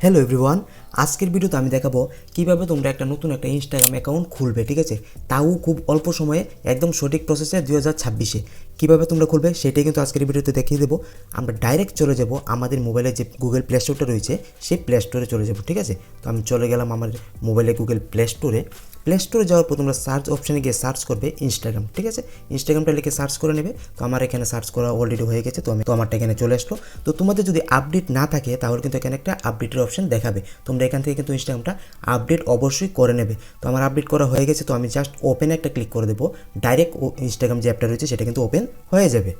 Hello everyone, আজকের ভিডিওতে আমি দেখাবো কিভাবে তোমরা একটা নতুন একটা ইনস্টাগ্রাম অ্যাকাউন্ট খুলবে। ঠিক আছে, তাও খুব অল্প সময়ে একদম সঠিক প্রসেসে 2026-এ কীভাবে তোমরা খুলবে সেটাই কিন্তু আজকের ভিডিওতে দেখিয়ে দেবো। আমরা ডাইরেক্ট চলে যাব আমাদের মোবাইলে যে গুগল প্লে স্টোরটা রয়েছে সেই প্লে স্টোরে চলে যাব। ঠিক আছে, তো আমি চলে গেলাম আমার মোবাইলে গুগল প্লে স্টোরে যাওয়ার পর তোমরা সার্চ অপশানে গিয়ে সার্চ করবে ইনস্টাগ্রাম। ঠিক আছে, ইনস্টাগ্রামটা লিখে সার্চ করে নেবে। তো আমার এখানে সার্চ করা অলরেডি হয়ে গেছে, তো আমারটা এখানে চলে আসলো। তো তোমাদের যদি আপডেট না থাকে তাহলে কিন্তু এখানে একটা আপডেটের অপশান দেখাবে, তোমরা এখান থেকে কিন্তু ইনস্টাগ্রামটা আপডেট অবশ্যই করে নেবে। তো আমার আপডেট করা হয়ে গেছে, তো আমি জাস্ট ওপেনে একটা ক্লিক করে দেবো, ডাইরেক্ট ইনস্টাগ্রাম যে অ্যাপটা রয়েছে সেটা কিন্তু ওপেন হয়ে যাবে।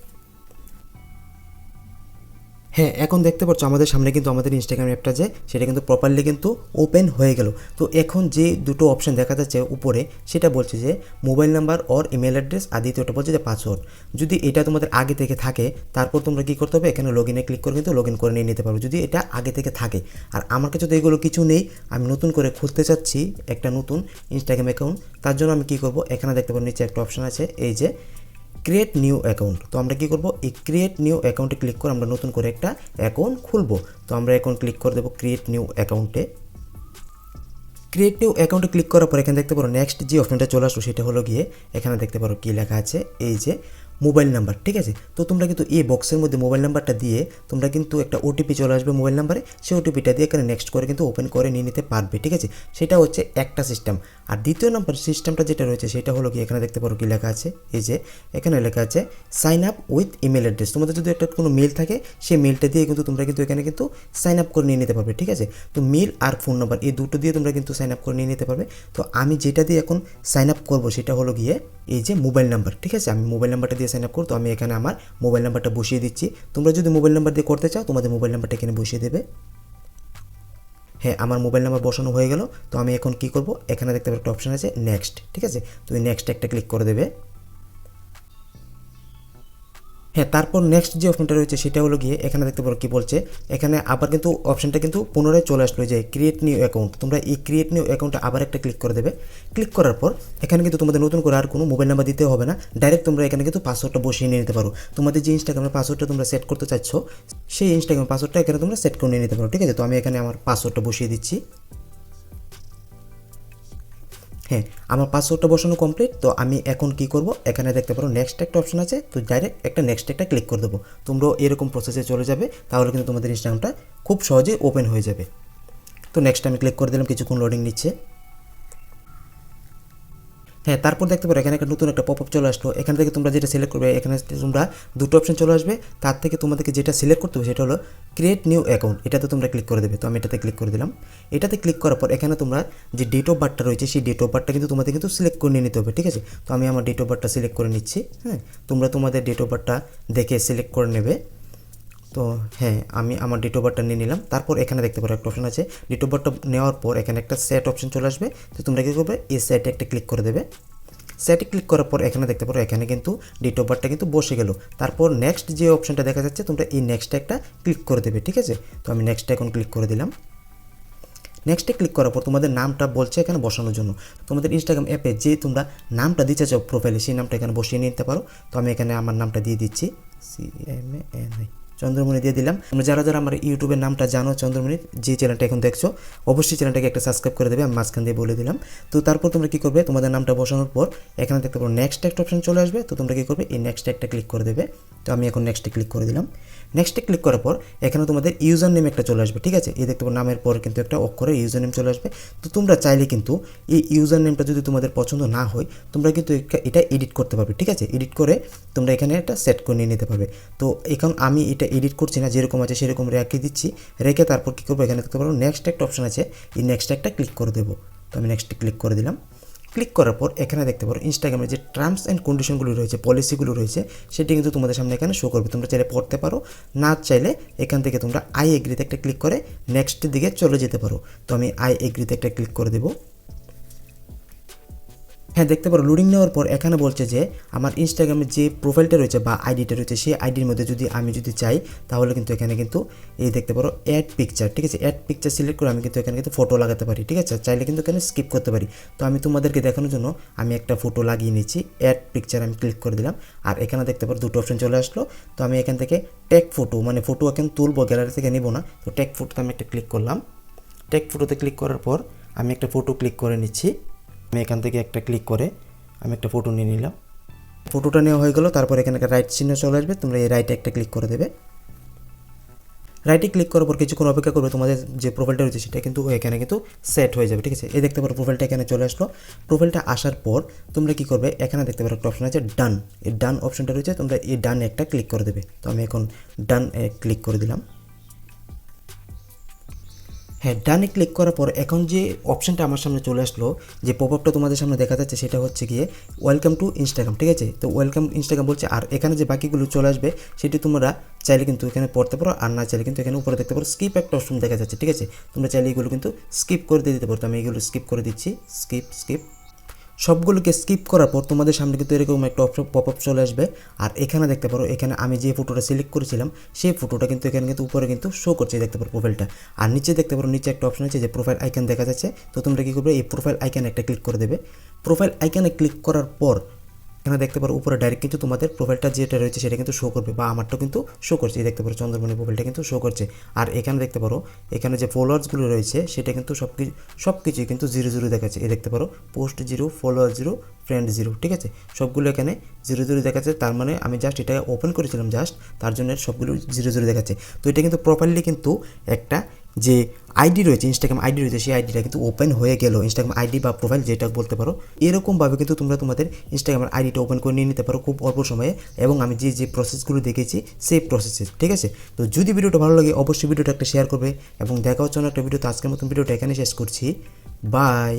হ্যাঁ, এখন দেখতে পাচ্ছ আমাদের সামনে কিন্তু আমাদের ইনস্টাগ্রাম অ্যাপটা যে সেটা কিন্তু প্রপারলি কিন্তু ওপেন হয়ে গেল। তো এখন যে দুটো অপশান দেখা যাচ্ছে উপরে সেটা বলছে যে mobile number or email address, আর দ্বিতীয়টা বলছে যে পাসওয়ার্ড। যদি এটা তোমাদের আগে থেকে থাকে তারপর তোমরা কী করতে হবে, এখানে লগ ইনে ক্লিক করে কিন্তু লগ ইন করে নিয়ে নিতে পারো যদি এটা আগে থেকে থাকে। আর আমার কাছে তো এগুলো কিছু নেই, আমি নতুন করে খুলতে চাচ্ছি একটা নতুন ইনস্টাগ্রাম অ্যাকাউন্ট। তার জন্য আমি কী করবো, এখানে দেখতে পাবো নিচে একটা অপশান আছে এই যে ক্রিয়েট নিউ অ্যাকাউন্ট। তো আমরা কী করবো, এই ক্রিয়েট নিউ অ্যাকাউন্টে ক্লিক করে আমরা নতুন করে একটা অ্যাকাউন্ট খুলবো। তো আমরা এখন ক্লিক করে দেবো ক্রিয়েট নিউ অ্যাকাউন্টে। ক্রিয়েট নিউ অ্যাকাউন্টে ক্লিক করার পর এখানে দেখতে পারো নেক্সট যে অপশনটা চলে আসলো সেটা হলো গিয়ে এখানে দেখতে পারো কী লেখা আছে এই যে মোবাইল নাম্বার। ঠিক আছে, তো তোমরা কিন্তু এই বক্সের মধ্যে মোবাইল নাম্বারটা দিয়ে তোমরা কিন্তু একটা ওটিপি চলে আসবে মোবাইল নাম্বারে, সেই ওটিপিটা দিয়ে এখানে নেক্সট করে কিন্তু ওপেন করে নিয়ে নিতে পারবে। ঠিক আছে, সেটা হচ্ছে একটা সিস্টেম। আর দ্বিতীয় নাম্বার সিস্টেমটা যেটা রয়েছে সেটা হলো কি এখানে দেখতে পারো কী লেখা আছে এই যে এখানে লেখা আছে sign up with email address. তোমাদের যদি একটা কোনো মেল থাকে সেই মেলটা দিয়ে কিন্তু তোমরা কিন্তু এখানে কিন্তু সাইন আপ করে নিয়ে নিতে পারবে। ঠিক আছে, তো মেল আর ফোন নাম্বার এই দুটো দিয়ে তোমরা কিন্তু সাইন আপ করে নিয়ে নিতে পারবে। তো আমি যেটা দিয়ে এখন সাইন আপ করবো সেটা হলো গিয়ে এই যে মোবাইল নাম্বার। ঠিক আছে, আমি মোবাইল নাম্বারটা দিয়ে সাইন আপ করবো। তো আমি এখানে আমার মোবাইল নাম্বারটা বসিয়ে দিচ্ছি। তোমরা যদি মোবাইল নাম্বার দিয়ে করতে চাও তোমাদের মোবাইল নাম্বারটা এখানে বসিয়ে দেবে। হ্যাঁ, আমার মোবাইল নাম্বার বসানো হয়ে গেল। তো আমি এখন কী করবো, এখানে দেখতে পাবো একটা অপশান আছে নেক্সট। ঠিক আছে, তো এই নেক্সট একটা ক্লিক করে দেবে। হ্যাঁ, তারপর নেক্সট যে অপশনটা রয়েছে সেটা হলো গিয়ে এখানে দেখতে পারো কী বলছে, এখানে আবার কিন্তু অপশনটা কিন্তু পুনরায় চলে আসলো যে ক্রিয়েট নিউ অ্যাকাউন্ট। তোমরা এই ক্রিয়েট নিউ অ্যাকাউন্টে আবার একটা ক্লিক করে দেবে। ক্লিক করার পর এখানে কিন্তু তোমাদের নতুন করে আর কোনো মোবাইল নাম্বার দিতে হবে না, ডাইরেক্ট তোমরা এখানে কিন্তু পাসওয়ার্ডটা বসিয়ে নিয়ে নিতে পারো। তোমাদের যে ইনস্টাগ্রামের পাসওয়ার্ডটা তোমরা সেট করতে চাচ্ছ সেই ইনস্টাগ্রামের পাসওয়ার্ডটা এখানে তোমরা সেট করে নিয়ে নিতে পারো। ঠিক আছে, তো আমি এখানে আমার পাসওয়ার্ডটা বসিয়ে দিচ্ছি। হ্যাঁ, আমার পাসওয়ার্ডটা বসানো কমপ্লিট। তো আমি এখন কি করব, এখানে দেখতে পারো নেক্সট একটা অপশন আছে, তো ডাইরেক্ট একটা নেক্সট একটা ক্লিক করে দেবো। তোমরাও এরকম প্রসেসে চলে যাবে, তাহলে কিন্তু তোমাদের ইনস্টাগ্রামটা খুব সহজেই ওপেন হয়ে যাবে। তো নেক্সট আমি ক্লিক করে দিলাম, কিছুক্ষণ লোডিং নিচ্ছে। হ্যাঁ, তারপর দেখতে পারো এখানে একটা নতুন একটা পপআপ চলে আসলো। এখান থেকে তোমরা যেটা সিলেক্ট করবে এখানে তোমরা দুটো অপশন চলে আসবে, তার থেকে তোমাদেরকে যেটা সিলেক্ট করতে হবে সেটা হলো ক্রিয়েট নিউ অ্যাকাউন্ট। এটাতে তোমরা ক্লিক করে দেবে। তো আমি এটাতে ক্লিক করে দিলাম। এটাতে ক্লিক করার পর এখানে তোমরা যে ডেট অফ বার্থটা রয়েছে সেই ডেট অফ বার্থটা কিন্তু তোমাদের কিন্তু সিলেক্ট করে নিয়ে নিতে হবে। ঠিক আছে, তো আমি আমার ডেট অফ বার্থটা সিলেক্ট করে নিচ্ছি। হ্যাঁ, তোমরা তোমাদের ডেট অফ বার্থটা দেখে সিলেক্ট করে নেবে। তো হ্যাঁ, আমি আমার ডেট অফ বার্থটা নিয়ে নিলাম। তারপর এখানে দেখতে পারো একটা অপশন আছে, ডেট অফ বার্থটা নেওয়ার পর এখানে একটা সেট অপশন চলে আসবে। তো তোমরা কী করবে, এই সেটে একটা ক্লিক করে দেবে। সেটে ক্লিক করার পর এখানে দেখতে পারো এখানে কিন্তু ডেট অফ বার্থটা কিন্তু বসে গেল। তারপর নেক্সট যে অপশনটা দেখা যাচ্ছে তোমরা এই নেক্সটটা একটা ক্লিক করে দেবে। ঠিক আছে, তো আমি নেক্সটটা এখন ক্লিক করে দিলাম। নেক্সটে ক্লিক করার পর তোমাদের নামটা বলছে এখানে বসানোর জন্য। তোমাদের ইনস্টাগ্রাম অ্যাপে যে তোমরা নামটা দিতে চাও প্রোফাইলে সেই নামটা এখানে বসিয়ে নিতে পারো। তো আমি এখানে আমার নামটা দিয়ে দিচ্ছি, CMANI চন্দ্রমণি দিয়ে দিলাম। তোমরা যারা যারা আমার ইউটিউবের নামটা জানো চন্দ্রমণির, যে চ্যানেলটা এখন দেখছো অবশ্যই চ্যানেলটাকে একটা সাবস্ক্রাইব করে দেবে, আমি মাঝখান দিয়ে বলে দিলাম। তো তারপর তোমরা কী করবে, তোমাদের নামটা বসানোর পর এখানে দেখতে পারো নেক্সট একটা অপশন চলে আসবে। তো তোমরা কী করবে, এই নেক্সট একটা ক্লিক করে দেবে। তো আমি এখন নেক্সটে ক্লিক করে দিলাম। নেক্সটে ক্লিক করার পর এখানে তোমাদের ইউজার নেম একটা চলে আসবে। ঠিক আছে, এই দেখতে পারো নামের পর কিন্তু একটা অক্ষরের ইউজার নেম চলে আসবে। তো তোমরা চাইলে কিন্তু এই ইউজার নেমটা যদি তোমাদের পছন্দ না হয় তোমরা কিন্তু এটা এডিট করতে পারবে। ঠিক আছে, এডিট করে তোমরা এখানে একটা সেট করে নিয়ে নিতে পারবে। তো এখন আমি এটা এডিট করছি না, যেরকম আছে সেরকম রেখে দিচ্ছি। রেখে তারপর কী করবো, এখানে দেখতে পারো নেক্সট একটা অপশন আছে, এই নেক্সট একটা ক্লিক করে দেবো। তো আমি নেক্সটে ক্লিক করে দিলাম। ক্লিক করার পর এখানে দেখতে পারো ইনস্টাগ্রামের যে টার্মস অ্যান্ড কন্ডিশনগুলো রয়েছে, পলিসিগুলো রয়েছে, সেটি কিন্তু তোমাদের সামনে এখানে শো করবে। তোমরা চাইলে পড়তে পারো, না চাইলে এখান থেকে তোমরা আই এগ্রিতে একটা ক্লিক করে নেক্সটের দিকে চলে যেতে পারো। তো আমি আই এগ্রিতে একটা ক্লিক করে দেবো। হ্যাঁ, দেখতে পারো লোডিং নেওয়ার পর এখানে বলছে যে আমার ইনস্টাগ্রামের যে প্রোফাইলটা রয়েছে বা আইডিটা রয়েছে সেই আইডির মধ্যে আমি যদি চাই তাহলে কিন্তু এখানে কিন্তু এই দেখতে পারো অ্যাড পিকচার। ঠিক আছে, অ্যাড পিকচার সিলেক্ট করে আমি কিন্তু এখানে কিন্তু ফটো লাগাতে পারি। ঠিক আছে, চাইলে কিন্তু এখানে স্কিপ করতে পারি। তো আমি তোমাদেরকে দেখানোর জন্য আমি একটা ফটো লাগিয়ে নিচ্ছি। অ্যাড পিকচার আমি ক্লিক করে দিলাম। আর এখানে দেখতে পারো দুটো অপশন চলে আসলো। তো আমি এখান থেকে টেক ফটো, মানে ফটো এখন তুলবো, গ্যালারি থেকে নিব না। তো টেক ফটোতে আমি একটা ক্লিক করলাম। টেক ফটোতে ক্লিক করার পর আমি একটা ফটো ক্লিক করে নিচ্ছি। আমি এখান থেকে একটা ক্লিক করে আমি একটা ফটো নিয়ে নিলাম। ফটোটা নেওয়া হয়ে গেল। তারপর এখানে একটা রাইট চিহ্ন চলে আসবে, তোমরা এই রাইটে একটা ক্লিক করে দেবে। রাইটে ক্লিক করার পর কিছুক্ষণ অপেক্ষা করবে, তোমাদের যে প্রোফাইলটা রয়েছে সেটা কিন্তু এখানে কিন্তু সেট হয়ে যাবে, ঠিক আছে। এই দেখতে পারো প্রোফাইলটা এখানে চলে আসলো। প্রোফাইলটা আসার পর তোমরা কী করবে, এখানে দেখতে পারো একটা অপশন আছে ডান। এই ডান অপশনটা রয়েছে, তোমরা এই ডান একটা ক্লিক করে দেবে। তো আমি এখন ডান ক্লিক করে দিলাম। হ্যাঁ, ডানে ক্লিক করার পর এখন যে অপশানটা আমার সামনে চলে আসলো, যে পপআপটা তোমাদের সামনে দেখা যাচ্ছে সেটা হচ্ছে গিয়ে ওয়েলকাম টু ইনস্টাগ্রাম, ঠিক আছে। তো ওয়েলকাম ইনস্টাগ্রাম বলছে, আর এখানে যে বাকিগুলো চলে আসবে সেটি তোমরা চাইলে কিন্তু এখানে পড়তে পারো, আর না চাইলে কিন্তু এখানে উপরে দেখতে পারো স্কিপ একটা অপশন দেখা যাচ্ছে, ঠিক আছে। তোমরা চাইলে এগুলো কিন্তু স্কিপ করে দিয়ে দিতে পারো। তো আমি এগুলো স্কিপ করে দিচ্ছি, স্কিপ। সবগুলোকে স্কিপ করার পর তোমাদের সামনে কিন্তু এরকম একটা অপশন পপআপ চলে আসবে। আর এখানে দেখতে পারো, এখানে আমি যে ফটোটা সিলেক্ট করেছিলাম সেই ফটোটা কিন্তু এখানে কিন্তু উপরে কিন্তু শো করছে, দেখতে পারো প্রোফাইলটা। আর নিচে দেখতে পারো, নিচে একটা অপশন আছে যে প্রোফাইল আইকন দেখা যাচ্ছে। তো তোমরা কী করবে, এই প্রোফাইল আইকনে একটা ক্লিক করে দেবে। প্রোফাইল আইকনে ক্লিক করার পর এখানে দেখতে পারো উপরে ডাইরেক্ট কিন্তু তোমাদের প্রোফাইলটা যেটা রয়েছে সেটা কিন্তু শো করবে, বা আমারটা কিন্তু শো করছে। এই দেখতে পারো চন্দ্রমণি প্রোফাইলটা কিন্তু শো করছে। আর এখানে দেখতে পারো এখানে যে ফলোয়ার্সগুলো রয়েছে সেটা কিন্তু সব কিছুই কিন্তু 0 দেখাচ্ছে। এই দেখতে পারো পোস্ট 0, ফলোয়ার 0, ফ্রেন্ড 0, ঠিক আছে। সবগুলো এখানে 0 দেখাচ্ছে। তার মানে আমি জাস্ট এটা ওপেন করেছিলাম জাস্ট, তার জন্য সবগুলো 0 দেখাচ্ছে। তো এটা কিন্তু প্রপারলি কিন্তু একটা যে আইডি রয়েছে, ইনস্টাগ্রাম আইডি রয়েছে, সেই আইডিটা কিন্তু ওপেন হয়ে গেল। ইনস্টাগ্রাম আইডি বা প্রোফাইল যেটা বলতে পারো, এরকমভাবে কিন্তু তোমরা তোমাদের ইনস্টাগ্রামের আইডিটা ওপেন করে নিয়ে নিতে পারো খুব অল্প সময়ে, এবং আমি যে প্রসেসগুলো দেখেছি সেই প্রসেসে, ঠিক আছে। তো যদি ভিডিওটা ভালো লাগে অবশ্যই ভিডিওটা একটা শেয়ার করবে, এবং দেখা হচ্ছে অন্য একটা ভিডিওতে। আজকের মতন ভিডিওটা এখানে শেষ করছি, বাই।